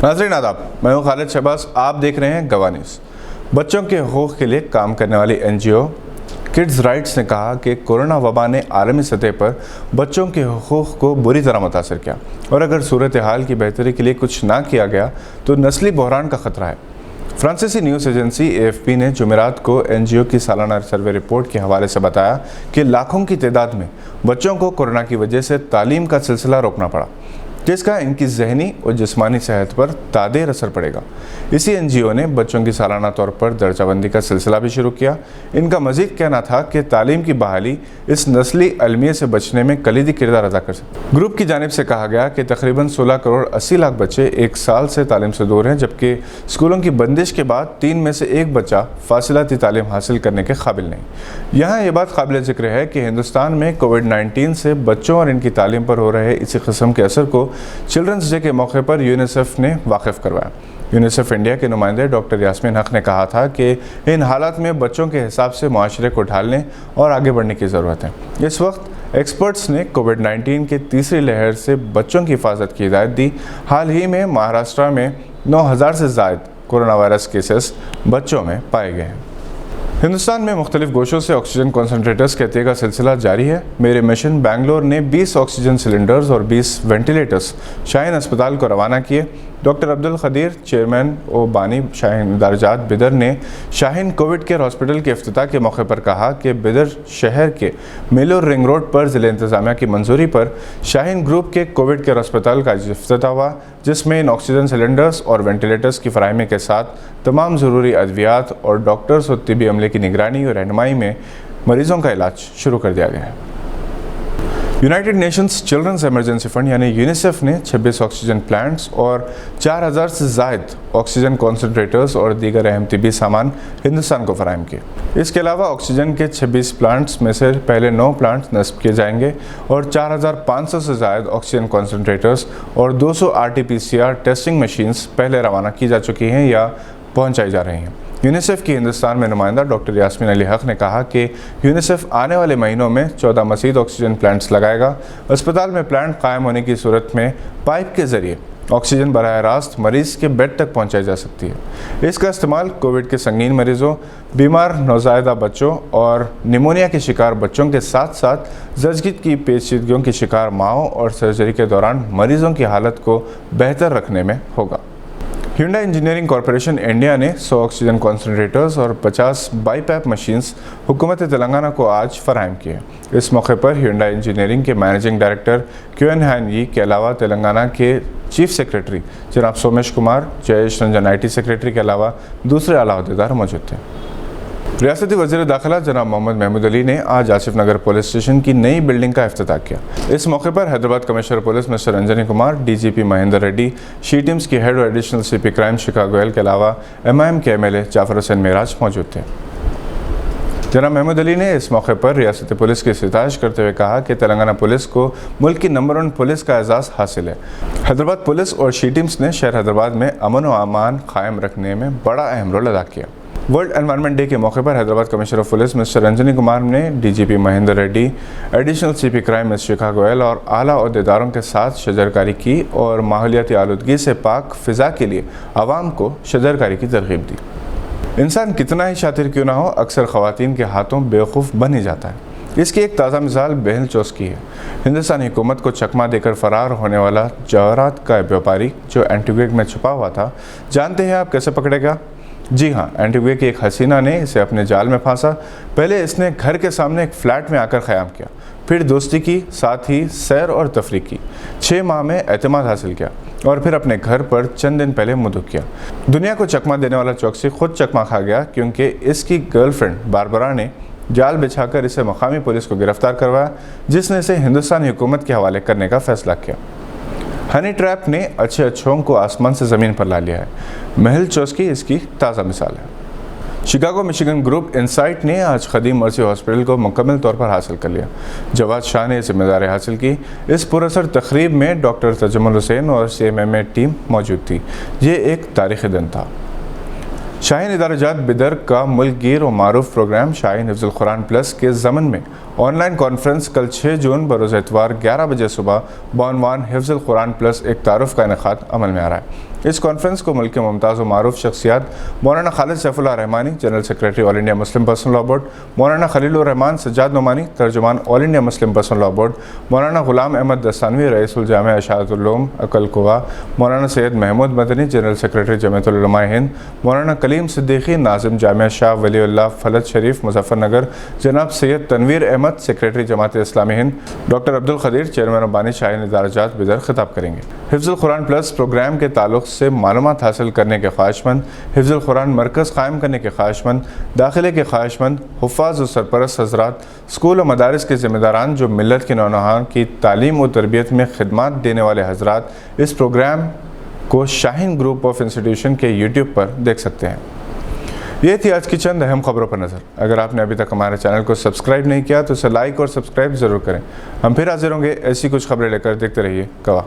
नाज़रीन आदाब, मैं हूँ खालिद शहबाज। आप देख रहे हैं गवाह न्यूज़। बच्चों के हकूक़ के लिए काम करने वाली NGO किड्स राइट्स ने कहा कि कोरोना वबा ने आलमी सतह पर बच्चों के हकूक़ को बुरी तरह मुतासर किया और अगर सूरत हाल की बेहतरी के लिए कुछ ना किया गया तो नस्ली बहरान का ख़तरा है। फ्रांसीसी न्यूज़ एजेंसी AFP ने जुमेरात को NGO की सालाना सर्वे रिपोर्ट के हवाले से बताया कि लाखों की तादाद में बच्चों को कोरोना की वजह से तालीम का सिलसिला रोकना पड़ा, जिसका इनकी जहनी और जिस्मानी सेहत पर तादेर असर पड़ेगा। इसी NGO ने बच्चों की सालाना तौर पर दर्जाबंदी का सिलसिला भी शुरू किया। इनका मजीद कहना था कि तालीम की बहाली इस नस्ली अलमियत से बचने में कलीदी किरदार अदा कर सकती है। ग्रुप की जानिब से कहा गया कि तकरीबन 16 करोड़ 80 लाख बच्चे एक साल से तालीम से दूर हैं, जबकि स्कूलों की बंदिश के बाद 3 में से 1 बच्चा फासिलाती तालीम हासिल करने के काबिल नहीं। यहाँ ये बात काबिल ज़िक्र है कि हिंदुस्तान में कोविड-19 से बच्चों और इनकी तालीम पर हो रहे इसी किस्म के असर को चिल्ड्रंस डे के मौके पर यूनिसेफ ने वाकिफ़ करवाया। यूनिसेफ इंडिया के नुमाइंदे डॉक्टर यास्मीन हक ने कहा था कि इन हालात में बच्चों के हिसाब से मुआशरे को ढालने और आगे बढ़ने की ज़रूरत है। इस वक्त एक्सपर्ट्स ने कोविड-19 की तीसरी लहर से बच्चों की हिफाजत की हिदायत दी। हाल ही में महाराष्ट्र में 9,000 से ज़ायद कोरोना वायरस केसेस बच्चों में पाए गए हैं। हिंदुस्तान में मुख्तलिफ गोशों से ऑक्सीजन कॉन्सनट्रेटर्स के अतिया का सिलसिला जारी है। मेरे मिशन बैंगलोर ने 20 ऑक्सीजन सिलेंडर्स और 20 वेंटिलेटर्स शाहीन अस्पताल को रवाना किए। डॉक्टर अब्दुल खदीर, चेयरमैन ओ बानी शाहीन इदारजात बिदर ने शाहीन कोविड केयर हॉस्पिटल के इफ्तिताह के मौके पर कहा कि बिदर शहर के मेलोर रिंग रोड पर ज़िला इंतज़ामिया की मंजूरी पर शाहीन ग्रुप के कोविड केयर अस्पताल का इफ्तिताह हुआ, जिसमें इन ऑक्सीजन सिलेंडर्स और वेंटिलेटर्स की फराहमी के साथ तमाम ज़रूरी अद्वियात और डॉक्टर्स और तिबी अमले की निगरानी और रहनुमाई में मरीज़ों का इलाज शुरू कर दिया गया है। United Nations children's emergency fund यानी यूनिसेफ ने 26 ऑक्सीजन प्लांट्स और 4,000 से ज़ायद ऑक्सीजन कॉन्सनट्रेटर्स और दीगर अहम तिबी सामान हिंदुस्तान को फराहम किए। इसके अलावा ऑक्सीजन के 26 प्लांट्स में से पहले 9 प्लांट्स नस्ब किए जाएंगे और 4,500 से ज़ायद ऑक्सीजन कॉन्सनट्रेटर्स और 200 RT-PCR टेस्टिंग मशीन्स पहले रवाना की जा चुकी हैं या पहुँचाई जा रही हैं। यूनिसेफ की हिंदुस्तान में नुमाइंदा डॉक्टर यास्मीन अली हक ने कहा कि यूनिसेफ आने वाले महीनों में 14 मज़ीद ऑक्सीजन प्लांट्स लगाएगा। अस्पताल में प्लांट कायम होने की सूरत में पाइप के ज़रिए ऑक्सीजन बराह रास्त मरीज़ के बेड तक पहुंचाई जा सकती है। इसका इस्तेमाल कोविड के संगीन मरीज़ों, बीमार नौज़ायदा बच्चों और निमोनिया के शिकार बच्चों के साथ साथ ज़चगित की पेचीदगियों की शिकार माओं और सर्जरी के दौरान मरीज़ों की हालत को बेहतर रखने में होगा। Hyundai इंजीनियरिंग कॉरपोरेशन इंडिया ने 100 ऑक्सीजन कॉन्सनट्रेटर्स और 50 बाईपैप मशीन्स हुकूमत तेलंगाना को आज फराहम किए। इस मौके पर Hyundai इंजीनियरिंग के मैनेजिंग डायरेक्टर QN हानगी के अलावा तेलंगाना के चीफ सेक्रेटरी जनाब सोमेश कुमार, जयेश रंजन IT सेक्रेटरी के अलावा दूसरे आला अहदेदार मौजूद थे। रियासती वज़ीर दाखिला जनाब मोहम्मद महमूद अली ने आज आसिफ नगर पुलिस स्टेशन की नई बिल्डिंग का इफ्तिताह किया। इस मौके पर Hyderabad commissioner police mister Anjani Kumar, DGP Mahendra Reddy, she teams की हेड और एडिशनल CP क्राइम शिखा गोयल के अलावा MIM के MLA जाफर हुसैन मेराज मौजूद थे। जनाब महमूद अली ने इस मौके पर रियासती पुलिस की सितारिश करते हुए कहा कि तेलंगाना पुलिस को मुल्क की नंबर 1 पुलिस का एजाज़ हासिल है। हैदराबाद पुलिस और शी टीम्स ने शहर हैदराबाद में अमन व अमान कायम रखने में बड़ा अहम रोल अदा किया। वर्ल्ड एनवायरनमेंट डे के मौके पर Hyderabad commissioner of police mister Anjani Kumar ने DGP Mahendra Reddy, additional CP crime miss Shikha Goyal और आला अहदेदारों के साथ शजरकारी की और माहौलियाती आलूदगी से पाक फ़िज़ा के लिए आवाम को शजरकारी की तरगीब दी। इंसान कितना ही शातिर क्यों ना हो, अक्सर ख़वातीन के हाथों बेवकूफ़ बन ही जाता है। इसकी एक ताज़ा मिसाल बहल चौस की है। हिंदुस्तानी हुकूमत को चकमा देकर फ़रार होने वाला जवाहरात का व्यापारी जो एंटीग्वा में छुपा हुआ था, जानते हैं आप कैसे पकड़ा गया? जी हाँ, एंटीग्वा की एक हसीना ने इसे अपने जाल में फांसा। पहले इसने घर के सामने एक फ़्लैट में आकर क़याम किया, फिर दोस्ती की, साथ ही सैर और तफरीह की। 6 माह में एतमाद हासिल किया और फिर अपने घर पर चंद दिन पहले मुंतकिल किया। दुनिया को चकमा देने वाला चौकसी खुद चकमा खा गया क्योंकि इसकी गर्लफ्रेंड बारबरा ने जाल बिछाकर इसे मकामी पुलिस को गिरफ्तार करवाया, जिसने इसे हिंदुस्तानी हुकूमत के हवाले करने का फ़ैसला किया। हनी ट्रैप ने अच्छे अच्छों को आसमान से ज़मीन पर ला लिया है। महल चौस्की इसकी ताज़ा मिसाल है। शिकागो मिशिगन ग्रुप इनसाइट ने आज खदीम मर्सी हॉस्पिटल को मुकम्मल तौर पर हासिल कर लिया। जवाद शाह ने जिम्मेदारी हासिल की। इस पुरअसर तकरीब में डॉक्टर तजम्मुल हुसैन और CMMA टीम मौजूद थी। ये एक तारीख़ी दिन था। शाहीन इदारजात बिदर का मुल्क गिर व मारूफ प्रोग्राम शाहीन हिफ्ज़ुल कुरान प्लस के ज़मन में ऑनलाइन कॉन्फ्रेंस कल 6 जून बरोज़ इतवार 11 बजे सुबह बानवान हिफ्ज़ुल कुरान प्लस एक तारुफ़ का इनेकाद अमल में आ रहा है। इस कॉन्फ्रेंस को मुल्क के मुमताज़ व मारूफ शख्सियात Maulana Khalid Saifullah Rahmani, general secretary All India Muslim Personal Law Board, Maulana Khalilur Rahman Sajjad Nomani, तर्जुमान All India Muslim Personal Law Board, Maulana Ghulam Ahmad दस्तानवी, Raisul Jamia अशाअतुल Uloom अकल कुवा, मौलाना सैयद महमूद मदनी, जनरल सेक्रेटरी जमीयतुल उलमा हिंद, मौलाना कलीम सिद्दीकी, नाज़िम जामिया शाह वलीउल्लाह फलत शरीफ मुजफ्फरनगर, जनाब Syed Tanveer Ahmad, secretary Jamaat Islami Hind, doctor Abdul Khadir, chairman बानी शाहीन इदारजात बिदर खिताब करेंगे। हिफ्ज़ुल कुरान प्लस प्रोग्राम के ताल्लुक़ से मालूमात हासिल करने के ख्वाहिशमंद, हिफ्ज़ुल कुरान मरकज़ कायम करने के ख्वाहिशमंद, दाखिले के ख्वाहिशमंद, हुफ़्फ़ाज़ और सरपरस्त हज़रात, स्कूल और मदारिस के ज़िम्मेदारान जो मिल्लत के नौजवान की तालीम और तरबियत में खिदमत देने वाले हज़रात इस प्रोग्राम को शाहीन ग्रुप ऑफ इंस्टीट्यूशन के यूट्यूब पर देख सकते हैं। ये थी आज की चंद अहम खबरों पर नज़र। अगर आपने अभी तक हमारे चैनल को सब्सक्राइब नहीं किया तो इसे लाइक और सब्सक्राइब ज़रूर करें। हम फिर हाजिर होंगे ऐसी कुछ खबरें लेकर। देखते रहिए गवाह।